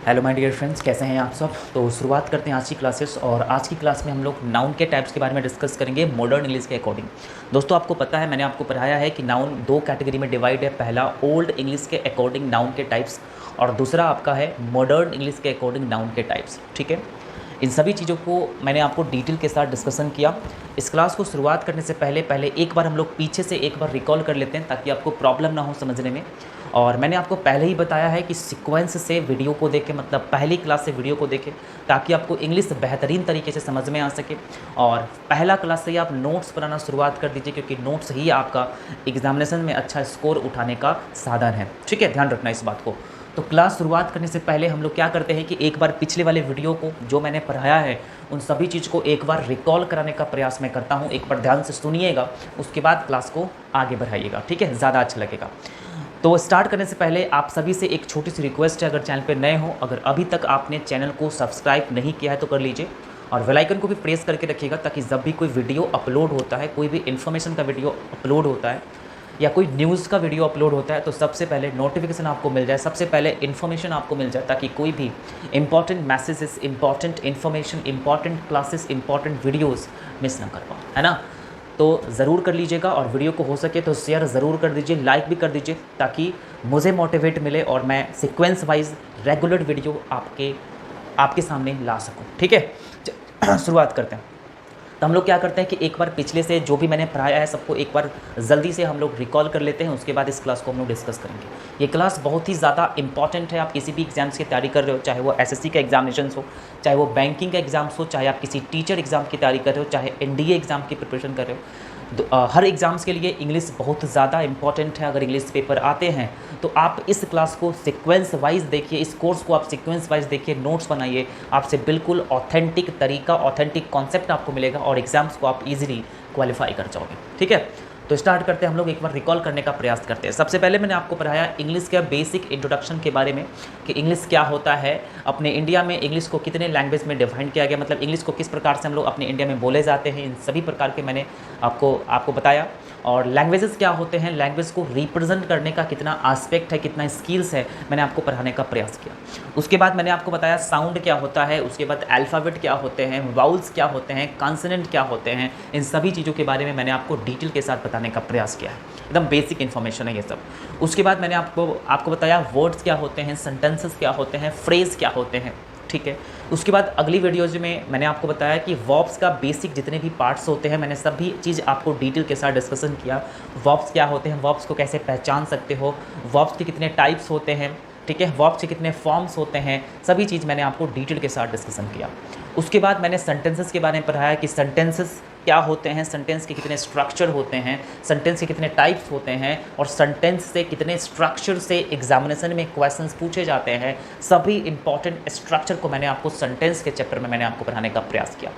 Hello my dear friends, कैसे हैं आप सब। तो शुरुआत करते हैं आज की क्लासेस। और आज की क्लास में हम लोग नाउन के टाइप्स के बारे में डिस्कस करेंगे मॉडर्न इंग्लिश के अकॉर्डिंग। दोस्तों, आपको पता है मैंने आपको पढ़ाया है कि नाउन दो कैटेगरी में डिवाइड है। पहला ओल्ड इंग्लिश के अकॉर्डिंग नाउन के टाइप्स और दूसरा आपका है मॉडर्न इंग्लिश के अकॉर्डिंग नाउन के टाइप्स। ठीक है, इन सभी चीज़ों को मैंने आपको डिटेल के साथ डिस्कशन किया। इस क्लास को शुरुआत करने से पहले एक बार हम लोग पीछे से एक बार रिकॉल कर लेते हैं ताकि आपको प्रॉब्लम ना हो समझने में। और मैंने आपको पहले ही बताया है कि सीक्वेंस से वीडियो को देखें, मतलब पहली क्लास से वीडियो को देखें ताकि आपको इंग्लिश बेहतरीन तरीके से समझ में आ सके। और पहला क्लास से ही आप नोट्स बनाना शुरुआत कर दीजिए, क्योंकि नोट्स ही आपका एग्जामिनेशन में अच्छा स्कोर उठाने का साधन है। ठीक है, ध्यान रखना इस बात को। तो क्लास शुरुआत करने से पहले हम लोग क्या करते हैं कि एक बार पिछले वाले वीडियो को जो मैंने पढ़ाया है उन सभी चीज़ को एक बार रिकॉल कराने का प्रयास मैं करता हूँ। एक बार ध्यान से सुनिएगा, उसके बाद क्लास को आगे बढ़ाइएगा। ठीक है, ज़्यादा अच्छा लगेगा। तो स्टार्ट करने से पहले आप सभी से एक छोटी सी रिक्वेस्ट है, अगर चैनल पे नए हो, अगर अभी तक आपने चैनल को सब्सक्राइब नहीं किया है तो कर लीजिए और बेल आइकन को भी प्रेस करके रखिएगा ताकि जब भी कोई वीडियो अपलोड होता है, कोई भी इन्फॉर्मेशन का वीडियो अपलोड होता है या कोई न्यूज़ का वीडियो अपलोड होता है तो सबसे पहले नोटिफिकेशन आपको मिल जाए, सबसे पहले इन्फॉर्मेशन आपको मिल जाए, ताकि कोई भी important messages, important information, important classes, important videos miss ना कर पाओ, है ना। तो ज़रूर कर लीजिएगा और वीडियो को हो सके तो शेयर ज़रूर कर दीजिए, लाइक भी कर दीजिए ताकि मुझे मोटिवेट मिले और मैं सीक्वेंस वाइज रेगुलर वीडियो आपके सामने ला सकूं। ठीक है, शुरुआत करते हैं। तो हम लोग क्या करते हैं कि एक बार पिछले से जो भी मैंने पढ़ाया है सबको एक बार जल्दी से हम लोग रिकॉल कर लेते हैं, उसके बाद इस क्लास को हम लोग डिस्कस करेंगे। ये क्लास बहुत ही ज़्यादा इंपॉर्टेंट है। आप किसी भी एग्जाम्स की तैयारी कर रहे हो, चाहे वो एसएससी का एग्जामिनेशन हो, चाहे वो बैंकिंग का एग्जाम्स हो, चाहे आप किसी टीचर एग्जाम की तैयारी कर रहे हो, चाहे एनडीए एग्जाम की प्रिपरेशन कर रहे हो, हर एग्ज़ाम्स के लिए इंग्लिश बहुत ज़्यादा इंपॉर्टेंट है। अगर इंग्लिश पेपर आते हैं तो आप इस क्लास को सीक्वेंस वाइज देखिए, इस कोर्स को आप सीक्वेंस वाइज देखिए, नोट्स बनाइए, आपसे बिल्कुल ऑथेंटिक तरीका, ऑथेंटिक कॉन्सेप्ट आपको मिलेगा और एग्ज़ाम्स को आप इजीली क्वालिफाई कर जाओगे। ठीक है, तो स्टार्ट करते हैं। हम लोग एक बार रिकॉल करने का प्रयास करते हैं। सबसे पहले मैंने आपको पढ़ाया इंग्लिश का बेसिक इंट्रोडक्शन के बारे में कि इंग्लिश क्या होता है, अपने इंडिया में इंग्लिश को कितने लैंग्वेज में डिफाइन किया गया, मतलब इंग्लिश को किस प्रकार से हम लोग अपने इंडिया में बोले जाते हैं, इन सभी प्रकार के मैंने आपको बताया। और लैंग्वेजेस क्या होते हैं, लैंग्वेज को रिप्रेजेंट करने का कितना आस्पेक्ट है, कितना स्किल्स है, मैंने आपको पढ़ाने का प्रयास किया। उसके बाद मैंने आपको बताया साउंड क्या होता है, उसके बाद अल्फ़ाबेट क्या होते हैं, वाउल्स क्या होते हैं, कॉन्सोनेंट क्या होते हैं, इन सभी चीज़ों के बारे में मैंने आपको डिटेल के साथ बताने का प्रयास किया है। एकदम बेसिक इन्फॉर्मेशन है ये सब। उसके बाद मैंने आपको बताया वर्ड्स क्या होते हैं, सेंटेंसेस क्या होते हैं, फ्रेज क्या होते हैं। ठीक है, उसके बाद अगली वीडियोज में मैंने आपको बताया कि वर्ब्स का बेसिक जितने भी पार्ट्स होते हैं, मैंने सभी चीज़ आपको डिटेल के साथ डिस्कशन किया। वर्ब्स क्या होते हैं, वर्ब्स को कैसे पहचान सकते हो, वर्ब्स के कितने टाइप्स होते हैं, ठीक है, वर्ब्स के कितने फॉर्म्स होते हैं, सभी चीज़ मैंने आपको डिटेल के साथ डिस्कशन किया। उसके बाद मैंने सेंटेंसेस के बारे में पढ़ाया कि सेंटेंसेस क्या होते हैं, सेंटेंस के कितने स्ट्रक्चर होते हैं, सेंटेंस के कितने टाइप्स होते हैं और सेंटेंस से कितने स्ट्रक्चर से एग्जामिनेशन में क्वेश्चंस पूछे जाते हैं। सभी इंपॉर्टेंट स्ट्रक्चर को मैंने आपको सेंटेंस के चैप्टर में मैंने आपको पढ़ाने का प्रयास किया।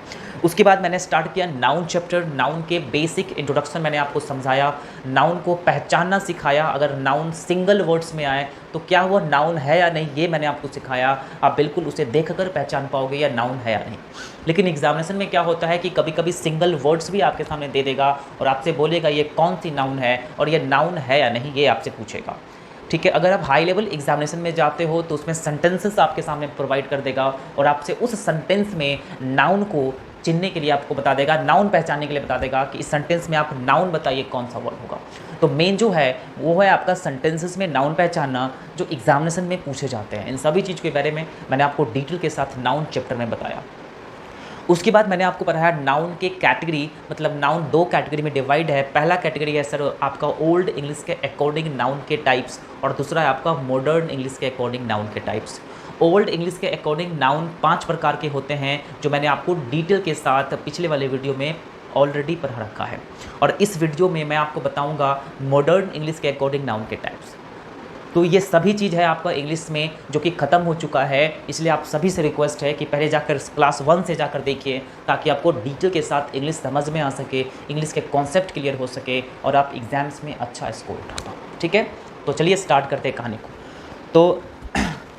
उसके बाद मैंने स्टार्ट किया नाउन चैप्टर। नाउन के बेसिक इंट्रोडक्शन मैंने आपको समझाया, नाउन को पहचानना सिखाया। अगर नाउन सिंगल वर्ड्स में आए तो क्या वो नाउन है या नहीं, ये मैंने आपको सिखाया। आप बिल्कुल उसे देखकर पहचान पाओगे या नाउन है या नहीं। लेकिन एग्जामिनेशन में क्या होता है कि कभी कभी सिंगल वर्ड्स भी आपके सामने दे देगा और आपसे बोलेगा ये कौन सी नाउन है और ये नाउन है या नहीं, ये आपसे पूछेगा। ठीक है, अगर आप हाई लेवल एग्जामिनेशन में जाते हो तो उसमें सेंटेंसेस आपके सामने प्रोवाइड कर देगा और आपसे उस सेंटेंस में नाउन को चिन्हने के लिए आपको बता देगा, नाउन पहचानने के लिए बता देगा कि इस सेंटेंस में आप नाउन बताइए कौन सा वर्ड होगा। तो मेन जो है वो है आपका सेंटेंसेस में नाउन पहचानना, जो एग्जामिनेशन में पूछे जाते हैं। इन सभी चीज़ के बारे में मैंने आपको डिटेल के साथ नाउन चैप्टर में बताया। उसके बाद मैंने आपको पढ़ाया नाउन के कैटेगरी, मतलब नाउन दो कैटेगरी में डिवाइड है। पहला कैटेगरी है सर आपका ओल्ड इंग्लिश के अकॉर्डिंग नाउन के टाइप्स और दूसरा है आपका मॉडर्न इंग्लिश के अकॉर्डिंग नाउन के टाइप्स। ओल्ड इंग्लिश के अकॉर्डिंग नाउन 5 प्रकार के होते हैं, जो मैंने आपको डिटेल के साथ पिछले वाले वीडियो में ऑलरेडी पढ़ा रखा है। और इस वीडियो में मैं आपको बताऊंगा मॉडर्न इंग्लिश के अकॉर्डिंग नाउन के टाइप्स। तो ये सभी चीज़ है आपका इंग्लिश में जो कि ख़त्म हो चुका है, इसलिए आप सभी से रिक्वेस्ट है कि पहले जाकर क्लास 1 से जाकर देखिए ताकि आपको डिटेल के साथ इंग्लिश समझ में आ सके, इंग्लिश के कॉन्सेप्ट क्लियर हो सके और आप एग्ज़ाम्स में अच्छा स्कोर उठा पाओ। ठीक है, तो चलिए स्टार्ट करते हैं कहानी को। तो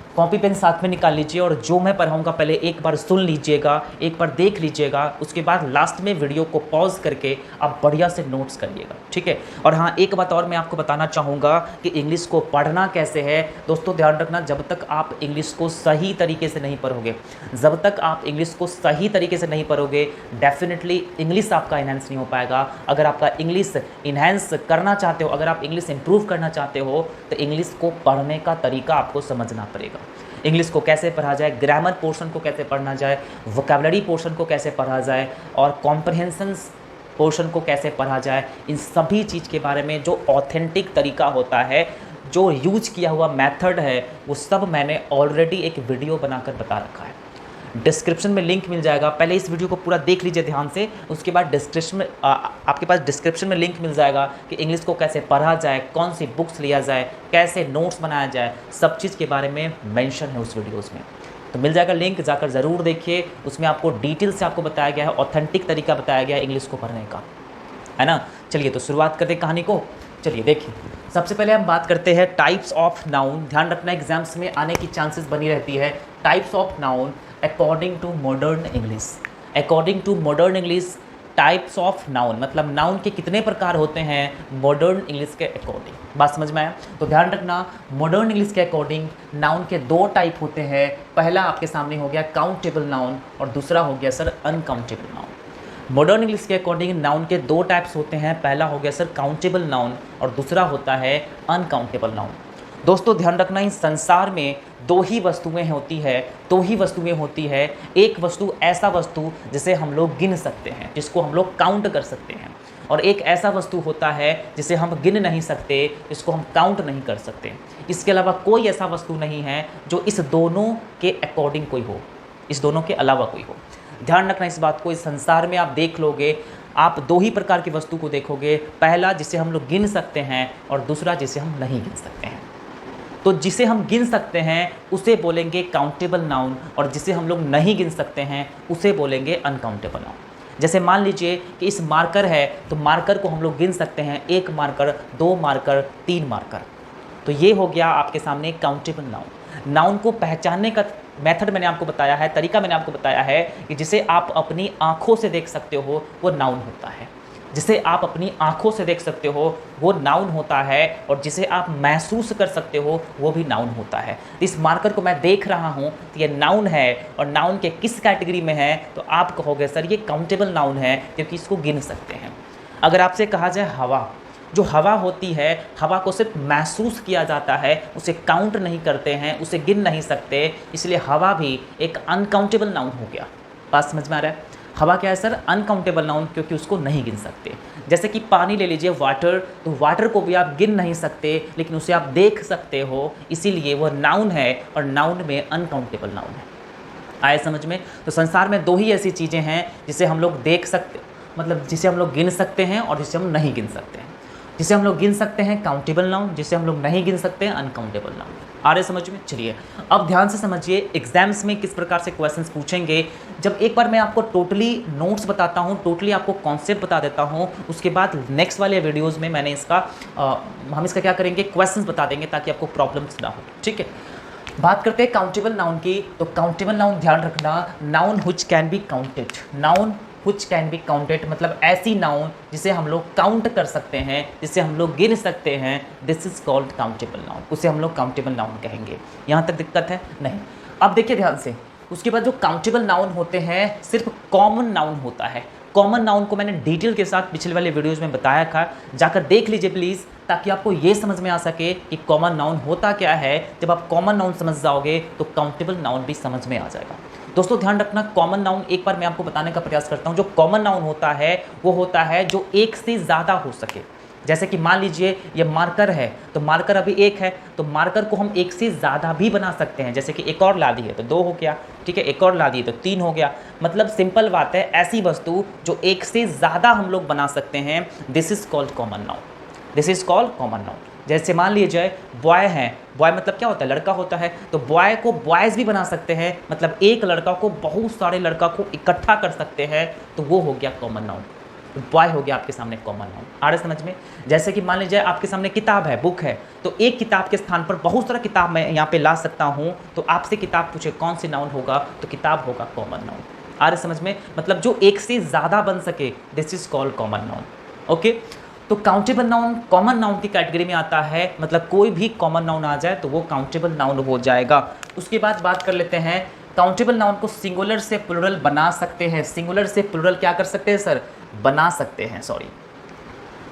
कॉपी पेन साथ में निकाल लीजिए और जो मैं पढ़ाऊँगा पहले एक बार सुन लीजिएगा, एक बार देख लीजिएगा, उसके बाद लास्ट में वीडियो को पॉज करके आप बढ़िया से नोट्स करिएगा, ठीक है। और हाँ, एक बात और मैं आपको बताना चाहूँगा कि इंग्लिश को पढ़ना कैसे है। दोस्तों ध्यान रखना, जब तक आप इंग्लिश को सही तरीके से नहीं पढ़ोगे, जब तक आप इंग्लिश को सही तरीके से नहीं पढ़ोगे, डेफिनेटली इंग्लिश आपका इन्हेंस नहीं हो पाएगा। अगर आपका इंग्लिश इन्हेंस करना चाहते हो, अगर आप इंग्लिश इंप्रूव करना चाहते हो, तो इंग्लिश को पढ़ने का तरीका आपको समझना पड़ेगा। इंग्लिश को कैसे पढ़ा जाए, ग्रामर पोर्शन को कैसे पढ़ना जाए, वोकैबुलरी पोर्शन को कैसे पढ़ा जाए और कॉम्प्रहेंशन पोर्शन को कैसे पढ़ा जाए, इन सभी चीज़ के बारे में जो ऑथेंटिक तरीका होता है, जो यूज किया हुआ मेथड है, वो सब मैंने ऑलरेडी एक वीडियो बनाकर बता रखा है। डिस्क्रिप्शन में लिंक मिल जाएगा, पहले इस वीडियो को पूरा देख लीजिए ध्यान से, उसके बाद डिस्क्रिप्शन में आपके पास डिस्क्रिप्शन में लिंक मिल जाएगा कि इंग्लिश को कैसे पढ़ा जाए, कौन सी बुक्स लिया जाए, कैसे नोट्स बनाया जाए, सब चीज़ के बारे में मेंशन है उस वीडियोज़ में। तो मिल जाएगा लिंक, जाकर ज़रूर देखिए, उसमें आपको डिटेल से आपको बताया गया है, ऑथेंटिक तरीका बताया गया है इंग्लिश को पढ़ने का, है ना। चलिए तो शुरुआत करते हैं कहानी को। चलिए देखिए, सबसे पहले हम बात करते हैं टाइप्स ऑफ नाउन। ध्यान रखना, एग्जाम्स में आने की चांसेस बनी रहती है। Types of noun according to modern English. According to modern English, types of noun मतलब नाउन के कितने प्रकार होते हैं मॉडर्न इंग्लिश के अकॉर्डिंग। बात समझ में आया? तो ध्यान रखना, मॉडर्न इंग्लिश के अकॉर्डिंग नाउन के दो टाइप होते हैं। पहला आपके सामने हो गया काउंटेबल नाउन और दूसरा हो गया sir uncountable noun. Modern English के अकॉर्डिंग नाउन के दो टाइप्स होते हैं। पहला हो गया सर काउंटेबल नाउन और दूसरा होता है अनकाउंटेबल नाउन। दोस्तों ध्यान रखना, इस संसार में दो ही वस्तुएं होती है। एक वस्तु ऐसा वस्तु जिसे हम लोग गिन सकते हैं, जिसको हम लोग काउंट कर सकते हैं, और एक ऐसा वस्तु होता है जिसे हम गिन नहीं सकते, जिसको हम काउंट नहीं कर सकते। इसके अलावा कोई ऐसा वस्तु नहीं है जो इस दोनों के अकॉर्डिंग कोई हो, इस दोनों के अलावा कोई हो। ध्यान रखना इस बात को, इस संसार में आप देख लोगे, आप दो ही प्रकार की वस्तु को देखोगे। पहला जिसे हम लोग गिन सकते हैं और दूसरा जिसे हम नहीं गिन सकते हैं। तो जिसे हम गिन सकते हैं उसे बोलेंगे काउंटेबल नाउन और जिसे हम लोग नहीं गिन सकते हैं उसे बोलेंगे अनकाउंटेबल नाउन। जैसे मान लीजिए कि इस मार्कर है, तो मार्कर को हम लोग गिन सकते हैं, 1 मार्कर, 2 मार्कर, 3 मार्कर। तो ये हो गया आपके सामने काउंटेबल नाउन। नाउन को पहचानने का मेथड मैंने आपको बताया है, तरीका मैंने आपको बताया है कि जिसे आप अपनी आँखों से देख सकते हो वो नाउन होता है। जिसे आप अपनी आँखों से देख सकते हो वो नाउन होता है, और जिसे आप महसूस कर सकते हो वो भी नाउन होता है। इस मार्कर को मैं देख रहा हूँ तो ये नाउन है, और नाउन के किस कैटेगरी में है, तो आप कहोगे सर ये काउंटेबल नाउन है क्योंकि इसको गिन सकते हैं। अगर आपसे कहा जाए हवा, जो हवा होती है, हवा को सिर्फ महसूस किया जाता है, उसे काउंट नहीं करते हैं, उसे गिन नहीं सकते, इसलिए हवा भी एक अनकाउंटेबल नाउन हो गया। बात समझ में आ रहा है? हवा क्या है सर? अनकाउंटेबल नाउन, क्योंकि उसको नहीं गिन सकते। जैसे कि पानी ले लीजिए, वाटर, तो वाटर को भी आप गिन नहीं सकते लेकिन उसे आप देख सकते हो, इसीलिए वह नाउन है, और नाउन में अनकाउंटेबल नाउन है। आए समझ में? तो संसार में दो ही ऐसी चीज़ें हैं जिसे हम लोग देख सकते, मतलब जिसे हम लोग गिन सकते हैं और जिसे हम नहीं गिन सकते हैं। जिसे हम लोग गिन सकते हैं काउंटेबल नाउन, जिसे हम लोग नहीं गिन सकते हैं अनकाउंटेबल नाउन। आ रहे समझ में? चलिए अब ध्यान से समझिए, एग्जाम्स में किस प्रकार से क्वेश्चंस पूछेंगे। जब एक बार मैं आपको टोटली नोट्स बताता हूँ, टोटली आपको कॉन्सेप्ट बता देता हूँ, उसके बाद नेक्स्ट वाले वीडियोज़ में मैंने हम इसका क्या करेंगे, क्वेश्चंस बता देंगे ताकि आपको प्रॉब्लम्स ना हो। ठीक है, बात करते हैं काउंटेबल नाउन की। तो काउंटेबल नाउन ध्यान रखना, noun which can be counted. Noun which can be counted मतलब ऐसी नाउन जिसे हम लोग काउंट कर सकते हैं, जिसे हम लोग गिन सकते हैं, this is called countable noun. उसे हम लोग काउंटेबल नाउन कहेंगे। यहाँ तक दिक्कत है? नहीं। अब देखिए ध्यान से, उसके बाद जो काउंटेबल नाउन होते हैं सिर्फ कॉमन नाउन होता है। कॉमन नाउन को मैंने डिटेल के साथ पिछले वाले वीडियोज़ में बताया था, जाकर देख लीजिए प्लीज़, ताकि आपको ये समझ में आ सके कि कॉमन नाउन होता क्या है। जब आप कॉमन नाउन समझ जाओगे तो काउंटेबल नाउन भी समझ में आ जाएगा। दोस्तों ध्यान रखना, कॉमन नाउन एक बार मैं आपको बताने का प्रयास करता हूँ। जो कॉमन नाउन होता है वो होता है जो एक से ज़्यादा हो सके। जैसे कि मान लीजिए ये मार्कर है, तो मार्कर अभी एक है, तो मार्कर को हम एक से ज़्यादा भी बना सकते हैं। जैसे कि एक और ला दी है तो 2 हो गया, ठीक है, एक और ला दी तो 3 हो गया। मतलब सिंपल बात है, ऐसी वस्तु जो एक से ज़्यादा हम लोग बना सकते हैं, this is called common noun. This is called common noun. जैसे मान लीजिए बॉय है, बॉय मतलब क्या होता है? लड़का होता है। तो बॉय को बॉयज़ भी बना सकते हैं, मतलब एक लड़का को बहुत सारे लड़का को इकट्ठा कर सकते हैं, तो वो हो गया कॉमन नाउन। तो बॉय हो गया आपके सामने कॉमन नाउन। आ रहा है समझ में? जैसे कि मान लीजिए आपके सामने किताब है, बुक है, तो एक किताब के स्थान पर बहुत सारा किताब मैं यहाँ पे ला सकता हूँ, तो आपसे किताब पूछे कौन सी नाउन होगा, तो किताब होगा कॉमन नाउन। आ रहा है समझ में? मतलब जो एक से ज़्यादा बन सके, this is called common noun. Okay, तो काउंटेबल नाउन कॉमन नाउन की कैटेगरी में आता है, मतलब कोई भी कॉमन नाउन आ जाए तो वो काउंटेबल नाउन हो जाएगा। उसके बाद बात कर लेते हैं, काउंटेबल नाउन को सिंगुलर से प्लुरल बना सकते हैं। सिंगुलर से प्लुरल क्या कर सकते हैं सर? बना सकते हैं, सॉरी,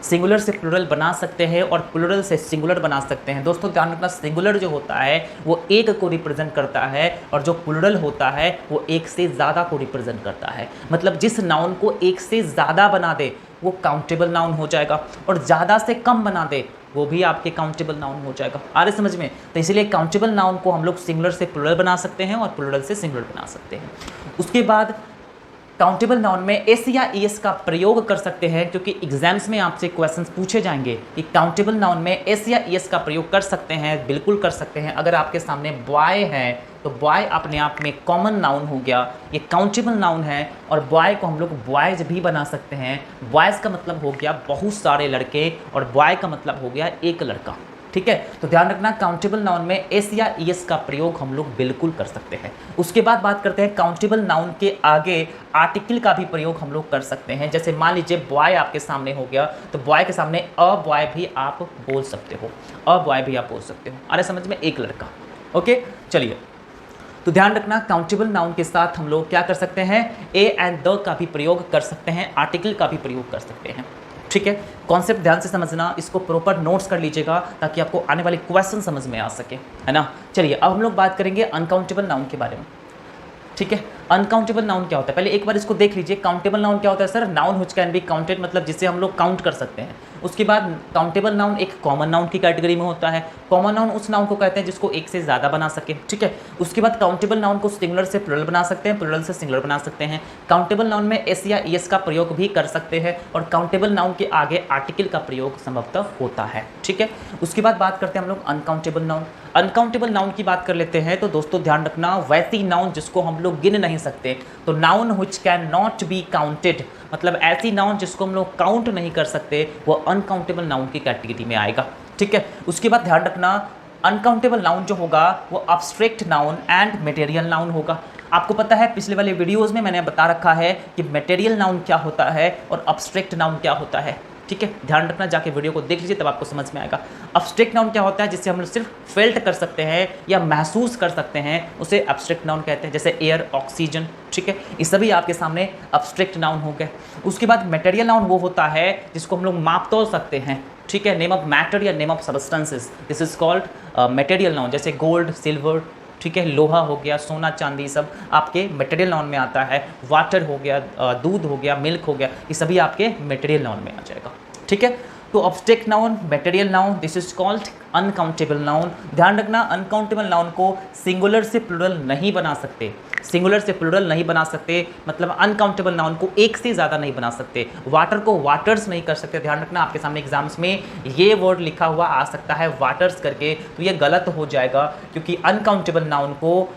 सिंगुलर से प्लुरल बना सकते हैं और प्लुरल से सिंगुलर बना सकते हैं। दोस्तों ध्यान रखना, सिंगुलर जो होता है वो एक को रिप्रेजेंट करता है और जो प्लुरल होता है वो एक से ज़्यादा को रिप्रेजेंट करता है। मतलब जिस नाउन को एक से ज़्यादा बना दे वो काउंटेबल नाउन हो जाएगा, और ज़्यादा से कम बना दे वो भी आपके काउंटेबल नाउन हो जाएगा। आ रहे समझ में? तो इसलिए काउंटेबल नाउन को हम लोग सिंगुलर से प्लुरल बना सकते हैं और प्लुरल से सिंगुलर बना सकते हैं। उसके बाद काउंटेबल नाउन में एस या ईएस का प्रयोग कर सकते हैं, क्योंकि एग्जाम्स में आपसे क्वेश्चंस पूछे जाएंगे कि काउंटेबल नाउन में एस या ईएस का प्रयोग कर सकते हैं। बिल्कुल कर सकते हैं। अगर आपके सामने बॉय है तो बॉय अपने आप में कॉमन नाउन हो गया, ये काउंटेबल नाउन है, और बॉय को हम लोग बॉयज भी बना सकते हैं। बॉयज़ का मतलब हो गया बहुत सारे लड़के और बॉय का मतलब हो गया एक लड़का। ठीक है, तो ध्यान रखना, काउंटेबल नाउन में एस या ईएस का प्रयोग हम लोग बिल्कुल कर सकते हैं। उसके बाद बात करते हैं काउंटेबल नाउन के आगे आर्टिकल का भी प्रयोग हम लोग कर सकते हैं। जैसे मान लीजिए बॉय आपके सामने हो गया, तो बॉय के सामने अ बॉय भी आप बोल सकते हो, अ बॉय भी आप बोल सकते हो। अरे समझ में? एक लड़का। ओके, चलिए, तो ध्यान रखना, काउंटेबल नाउन के साथ हम लोग क्या कर सकते हैं? ए एंड द का भी प्रयोग कर सकते हैं, आर्टिकल का भी प्रयोग कर सकते हैं। ठीक है, कॉन्सेप्ट ध्यान से समझना, इसको प्रॉपर नोट्स कर लीजिएगा ताकि आपको आने वाले क्वेश्चन समझ में आ सके, है ना। चलिए अब हम लोग बात करेंगे अनकाउंटेबल नाउन के बारे में। ठीक है, अनकाउंटेबल नाउन क्या होता है, पहले एक बार इसको देख लीजिए। काउंटेबल नाउन क्या होता है sir? Noun which can be counted, मतलब जिसे हम लोग काउंट कर सकते हैं। उसके बाद काउंटेबल नाउन एक कॉमन नाउन की कैटेगरी में होता है। कॉमन नाउन उस नाउन को कहते हैं जिसको एक से ज़्यादा बना सके। ठीक है, उसके बाद काउंटेबल नाउन को सिंगुलर से प्लुरल बना सकते हैं, प्लुरल से सिंगुलर बना सकते हैं। काउंटेबल नाउन में एस या ईएस का प्रयोग भी कर सकते हैं, और काउंटेबल नाउन के आगे आर्टिकल का प्रयोग संभवतः होता है। ठीक है, उसके बाद बात करते हैं हम लोग अनकाउंटेबल नाउन। अनकाउंटेबल नाउन की बात कर लेते हैं, तो दोस्तों ध्यान रखना, वैसी नाउन जिसको हम लोग गिन नहीं सकते, तो noun which can not be counted, मतलब ऐसी नाउन जिसको हम लोग काउंट नहीं कर सकते, वो अनकाउंटेबल नाउन की कैटेगरी में आएगा। ठीक है, उसके बाद ध्यान रखना, अनकाउंटेबल नाउन जो होगा वो abstract noun and material noun होगा। आपको पता है पिछले वाले वीडियोस में मैंने बता रखा है कि मटेरियल नाउन क्या होता है और अब्स्ट्रैक्ट नाउन क्या होता है। ठीक है, ध्यान रखना, जाके वीडियो को देख लीजिए तब आपको समझ में आएगा। अब्स्ट्रैक्ट नाउन क्या होता है? जिससे हम लोग सिर्फ फेल्ट कर सकते हैं या महसूस कर सकते हैं, उसे अब्स्ट्रैक्ट नाउन कहते हैं, जैसे एयर, ऑक्सीजन। ठीक है, ये सभी आपके सामने अब्स्ट्रैक्ट नाउन हो गए। उसके बाद मटेरियल नाउन वो होता है जिसको हम लोग माप तोल सकते हैं। ठीक है, नेम ऑफ मैटर या name of substances, this is called material noun, जैसे गोल्ड, सिल्वर, ठीक है, लोहा हो गया, सोना, चांदी, सब आपके मटेरियल नाउन में आता है। वाटर हो गया, दूध हो गया, मिल्क हो गया, ये सभी आपके मटेरियल नाउन में आ जाएगा। ठीक है, तो abstract noun, material noun, this is called uncountable noun. ध्यान रखना, अनकाउंटेबल नाउन को सिंगुलर से प्लुरल नहीं बना सकते, सिंगुलर से प्लुरल नहीं बना सकते, मतलब अनकाउंटेबल नाउन को एक से ज़्यादा नहीं बना सकते। वाटर को वाटर्स नहीं कर सकते। ध्यान रखना, आपके सामने एग्जाम्स में ये वर्ड लिखा हुआ आ सकता है वाटर्स करके, तो ये गलत हो जाएगा, क्योंकि अनकाउंटेबल नाउन को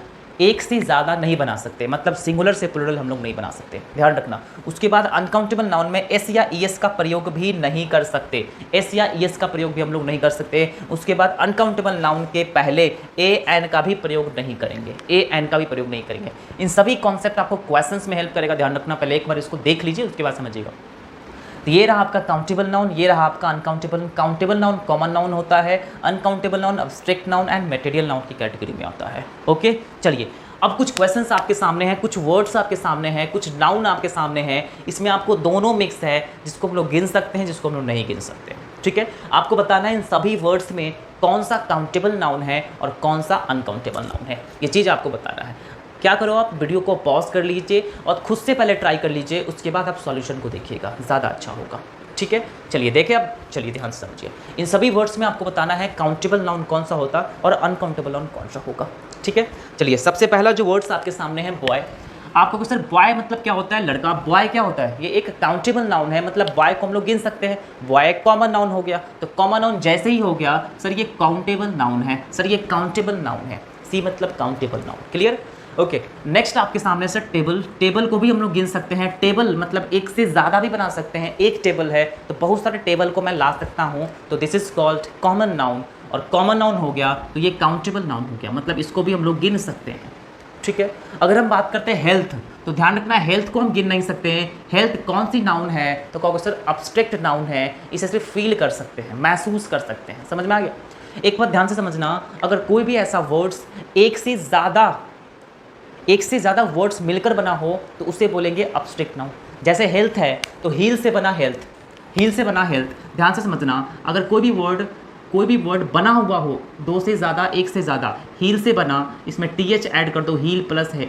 एक से ज़्यादा नहीं बना सकते, मतलब सिंगुलर से प्लुरल हम लोग नहीं बना सकते, ध्यान रखना। उसके बाद अनकाउंटेबल नाउन में एस या ईएस का प्रयोग भी नहीं कर सकते, एस या ईएस का प्रयोग भी हम लोग नहीं कर सकते। उसके बाद अनकाउंटेबल नाउन के पहले ए एन का भी प्रयोग नहीं करेंगे, ए एन का भी प्रयोग नहीं करेंगे। इन सभी कॉन्सेप्ट आपको क्वेश्चंस में हेल्प करेगा, ध्यान रखना। पहले एक बार इसको देख लीजिए, उसके बाद समझिएगा। तो ये रहा आपका काउंटेबल नाउन, ये रहा आपका uncountable. Countable noun common noun होता है, uncountable noun abstract noun and material noun की कैटेगरी में आता है। ओके, चलिए अब कुछ क्वेश्चंस आपके सामने हैं, कुछ वर्ड्स आपके सामने हैं, कुछ नाउन आपके सामने हैं। इसमें आपको दोनों मिक्स है, जिसको हम लोग गिन सकते हैं, जिसको हम लोग नहीं गिन सकते। ठीक है, आपको बताना है इन सभी वर्ड्स में कौन सा काउंटेबल नाउन है और कौन सा अनकाउंटेबल नाउन है, ये चीज़ आपको बताना है। क्या करो, आप वीडियो को पॉज कर लीजिए और खुद से पहले ट्राई कर लीजिए, उसके बाद आप सॉल्यूशन को देखिएगा, ज़्यादा अच्छा होगा। ठीक है, चलिए देखें अब, चलिए ध्यान से समझिए। इन सभी वर्ड्स में आपको बताना है काउंटेबल नाउन कौन सा होता और अनकाउंटेबल नाउन कौन सा होगा। ठीक है, चलिए सबसे पहला जो वर्ड्स आपके सामने है बॉय। आपको सर बॉय मतलब क्या होता है? लड़का। बॉय क्या होता है? ये एक काउंटेबल नाउन है, मतलब बॉय को हम लोग गिन सकते हैं। बॉय एक कॉमन नाउन हो गया, तो कॉमन नाउन जैसे ही हो गया सर ये काउंटेबल नाउन है, सर ये काउंटेबल नाउन है। सी मतलब countable noun. Clear? Okay, next आपके सामने से टेबल। टेबल को भी हम लोग गिन सकते हैं। टेबल मतलब एक से ज़्यादा भी बना सकते हैं। एक टेबल है तो बहुत सारे टेबल को मैं ला सकता हूँ, तो this is called common noun. और कॉमन नाउन हो गया तो ये काउंटेबल नाउन हो गया, मतलब इसको भी हम लोग गिन सकते हैं। ठीक है, अगर हम बात करते हैं हेल्थ, तो ध्यान रखना हेल्थ को हम गिन नहीं सकते हैं। हेल्थ कौन सी नाउन है? तो कहोगे सर एब्स्ट्रैक्ट नाउन है, इसे सिर्फ फील कर सकते हैं, महसूस कर सकते हैं। समझ में आ गया? एक बात ध्यान से समझना, अगर कोई भी ऐसा वर्ड्स एक से ज़्यादा वर्ड्स मिलकर बना हो तो उसे बोलेंगे एब्स्ट्रैक्ट नाउन। जैसे हेल्थ है तो हील से बना हेल्थ, हील से बना हेल्थ। ध्यान से समझना, अगर कोई भी वर्ड बना हुआ हो दो से ज़्यादा, एक से ज़्यादा, हील से बना, इसमें टीएच ऐड कर दो, हील प्लस है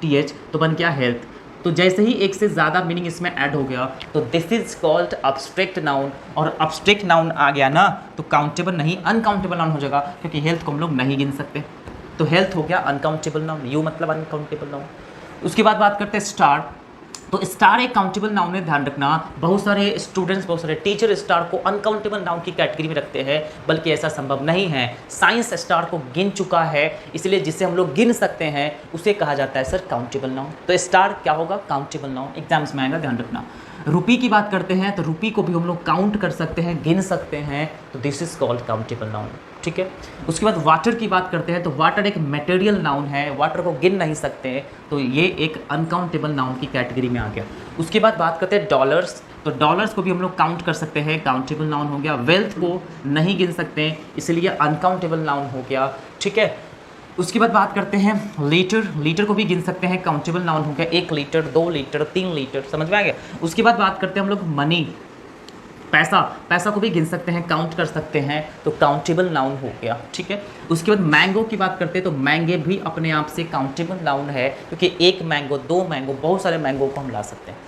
टीएच, तो बन गया हेल्थ। तो जैसे ही एक से ज़्यादा मीनिंग इसमें ऐड हो गया तो this is called abstract noun. और एब्स्ट्रैक्ट नाउन आ गया ना तो काउंटेबल नहीं अनकाउंटेबल नाउन हो जाएगा, क्योंकि हेल्थ को हम लोग नहीं गिन सकते। तो हेल्थ हो गया अनकाउंटेबल नाउन, यू मतलब अनकाउंटेबल नाउन। उसके बाद बात करते हैं स्टार। तो स्टार एक काउंटेबल नाउन है, ध्यान रखना। बहुत सारे स्टूडेंट्स, बहुत सारे टीचर स्टार को अनकाउंटेबल नाउन की कैटेगरी में रखते हैं, बल्कि ऐसा संभव नहीं है। साइंस स्टार को गिन चुका है, इसलिए जिसे हम लोग गिन सकते हैं उसे कहा जाता है सर काउंटेबल नाउन। तो स्टार क्या होगा? Countable noun. एग्जाम्स में आएगा, ध्यान रखना। रुपी की बात करते हैं तो रुपी को भी हम लोग काउंट कर सकते हैं, गिन सकते हैं, तो this is called countable noun. ठीक है, उसके बाद वाटर की बात करते हैं तो वाटर एक मटेरियल नाउन है, वाटर को गिन नहीं सकते, तो ये एक अनकाउंटेबल नाउन की कैटेगरी में आ गया। उसके बाद बात करते हैं डॉलर्स। तो डॉलर्स को भी हम लोग काउंट कर सकते हैं, काउंटेबल नाउन हो गया। वेल्थ को नहीं गिन सकते इसलिए अनकाउंटेबल नाउन हो गया। ठीक है, उसके बाद बात करते हैं लीटर। लीटर को भी गिन सकते हैं, काउंटेबल नाउन हो गया। 1 लीटर, 2 लीटर, 3 लीटर, समझ में आ गया? उसके बाद बात करते हैं हम लोग मनी, पैसा। पैसा को भी गिन सकते हैं, काउंट कर सकते हैं, तो काउंटेबल नाउन हो गया। ठीक है, उसके बाद मैंगो की बात करते हैं तो मैंगे भी अपने आप से काउंटेबल नाउन है, क्योंकि 1 मैंगो, 2 मैंगो, बहुत सारे मैंगो को हम ला सकते हैं।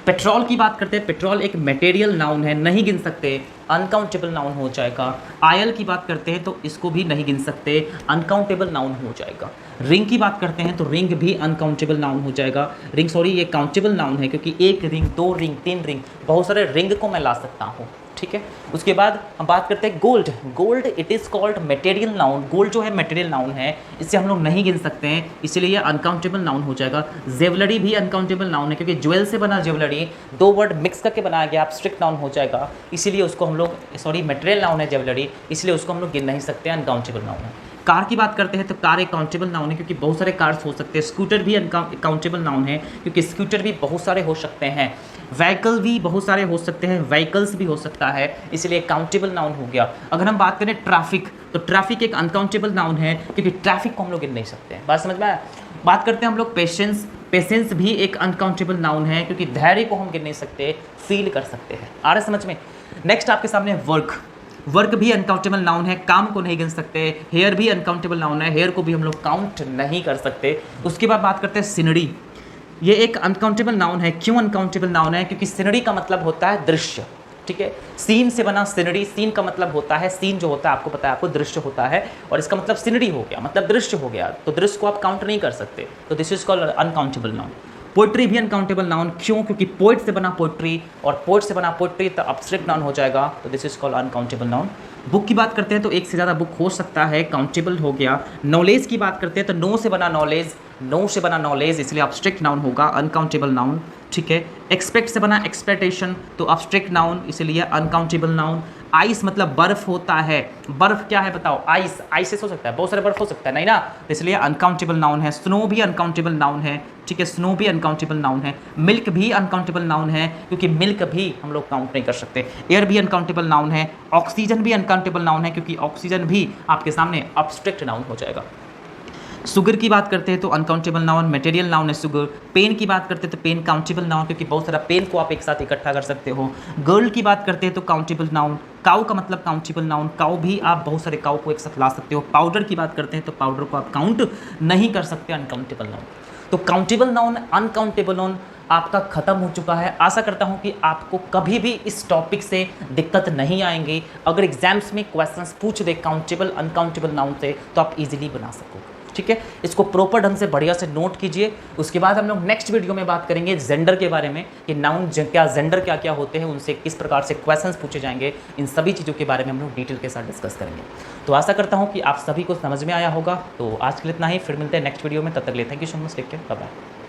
पेट्रोल की बात करते हैं, पेट्रोल एक मटेरियल नाउन है, नहीं गिन सकते, अनकाउंटेबल नाउन हो जाएगा। आयल की बात करते हैं तो इसको भी नहीं गिन सकते, अनकाउंटेबल नाउन हो जाएगा। रिंग की बात करते हैं तो रिंग भी अनकाउंटेबल नाउन हो जाएगा। रिंग सॉरी, ये काउंटेबल नाउन है, क्योंकि 1 रिंग, 2 रिंग, 3 रिंग, बहुत सारे रिंग को मैं ला सकता हूँ। ठीक है, उसके बाद हम बात करते हैं gold. Gold it is called material noun. Gold जो है मटेरियल नाउन है, इसे हम लोग नहीं गिन सकते हैं, इसलिए अनकाउंटेबल नाउन हो जाएगा। ज्वेलरी भी अनकाउंटेबल नाउन है, क्योंकि ज्वेल से बना ज्वेलरी, 2 वर्ड मिक्स करके बनाया गया, एब्स्ट्रैक्ट नाउन हो जाएगा, इसीलिए उसको हम लोग, सॉरी मटेरियल नाउन है ज्वेलरी, इसलिए उसको हम लोग गिन नहीं सकते, अनकाउंटेबल नाउन है। कार की बात करते हैं तो कार एक काउंटेबल नाउन है, क्योंकि बहुत सारे कार्स हो सकते हैं। स्कूटर भी काउंटेबल नाउन है, क्योंकि स्कूटर भी बहुत सारे हो सकते हैं। व्हीकल भी बहुत सारे हो सकते हैं, व्हीकल्स भी हो सकता है, इसलिए काउंटेबल नाउन हो गया। अगर हम बात करें ट्रैफिक, तो ट्रैफिक एक अनकाउंटेबल नाउन है, क्योंकि ट्रैफिक को हम लोग गिन नहीं सकते हैं। बात समझ में आया? बात करते हैं हम लोग पेशेंस। पेशेंस भी एक अनकाउंटेबल नाउन है, क्योंकि धैर्य को हम गिन नहीं सकते, फील कर सकते हैं। आ रहा है समझ में? नेक्स्ट आपके सामने वर्क। वर्क भी अनकाउंटेबल नाउन है, काम को नहीं गिन सकते। हेयर भी अनकाउंटेबल नाउन है, हेयर को भी हम लोग काउंट नहीं कर सकते। उसके बाद बात करते हैं सीनरी। ये एक अनकाउंटेबल नाउन है। क्यों अनकाउंटेबल नाउन है? क्योंकि सीनरी का मतलब होता है दृश्य। ठीक है, सीन से बना सीनरी, सीन का मतलब होता है, सीन जो होता है आपको पता है, आपको दृश्य होता है, और इसका मतलब सीनरी हो गया, मतलब दृश्य हो गया, तो दृश्य को आप काउंट नहीं कर सकते, तो this is called uncountable noun. Poetry भी अनकाउंटेबल नाउन। क्यों? क्योंकि पोइट से बना पोइट्री, और पोइट से बना पोइट्री तो एब्स्ट्रैक्ट नाउन हो जाएगा, तो this is called uncountable noun. Book की बात करते हैं तो एक से ज़्यादा बुक हो सकता है, काउंटेबल हो गया। नॉलेज की बात करते हैं तो नो से बना नॉलेज, नो से बना नॉलेज, इसलिए एब्स्ट्रैक्ट नाउन होगा, अनकाउंटेबल नाउन। ठीक है, एक्सपेक्ट से बना एक्सपेक्टेशन, तो एब्स्ट्रैक्ट नाउन, इसलिए अनकाउंटेबल नाउन। आइस मतलब बर्फ होता है, बर्फ क्या है बताओ? आइस, आइसेस हो सकता है, बहुत सारे बर्फ हो सकता है, नहीं ना, इसलिए अनकाउंटेबल नाउन है। स्नो भी अनकाउंटेबल नाउन है। ठीक है, स्नो भी अनकाउंटेबल नाउन है। मिल्क भी अनकाउंटेबल नाउन है, क्योंकि मिल्क भी हम लोग काउंट नहीं कर सकते। एयर भी अनकाउंटेबल नाउन है। ऑक्सीजन भी अनकाउंटेबल नाउन है, क्योंकि ऑक्सीजन भी आपके सामने एब्स्ट्रैक्ट नाउन हो जाएगा। शुगर की बात करते हैं तो अनकाउंटेबल नाउन, मटेरियल नाउन है शुगर। पेन की बात करते हैं तो पेन काउंटेबल नाउन, क्योंकि बहुत सारा पेन को आप एक साथ इकट्ठा कर सकते हो। गर्ल की बात करते हैं तो काउंटेबल नाउन। काऊ का मतलब काउंटेबल नाउन, काऊ भी आप बहुत सारे काऊ को एक साथ ला सकते हो। पाउडर की बात करते हैं तो पाउडर को आप काउंट नहीं कर सकते, अनकाउंटेबल नाउन। तो काउंटेबल नाउन, अनकाउंटेबल नाउन आपका ख़त्म हो चुका है। आशा करता हूँ कि आपको कभी भी इस टॉपिक से दिक्कत नहीं आएंगी। अगर एग्जाम्स में क्वेश्चंस पूछ दे काउंटेबल अनकाउंटेबल नाउन से, तो आप इजीली बना सकोगे। ठीक है, इसको प्रॉपर ढंग से बढ़िया से नोट कीजिए। उसके बाद हम लोग नेक्स्ट वीडियो में बात करेंगे जेंडर के बारे में कि नाउन क्या जेंडर क्या क्या होते हैं, उनसे किस प्रकार से क्वेश्चंस पूछे जाएंगे, इन सभी चीज़ों के बारे में हम लोग डिटेल के साथ डिस्कस करेंगे। तो आशा करता हूँ कि आप सभी को समझ में आया होगा। तो आज के लिए इतना ही, फिर मिलते हैं नेक्स्ट वीडियो में, तब तक के लिए thank you so much, take care, bye bye.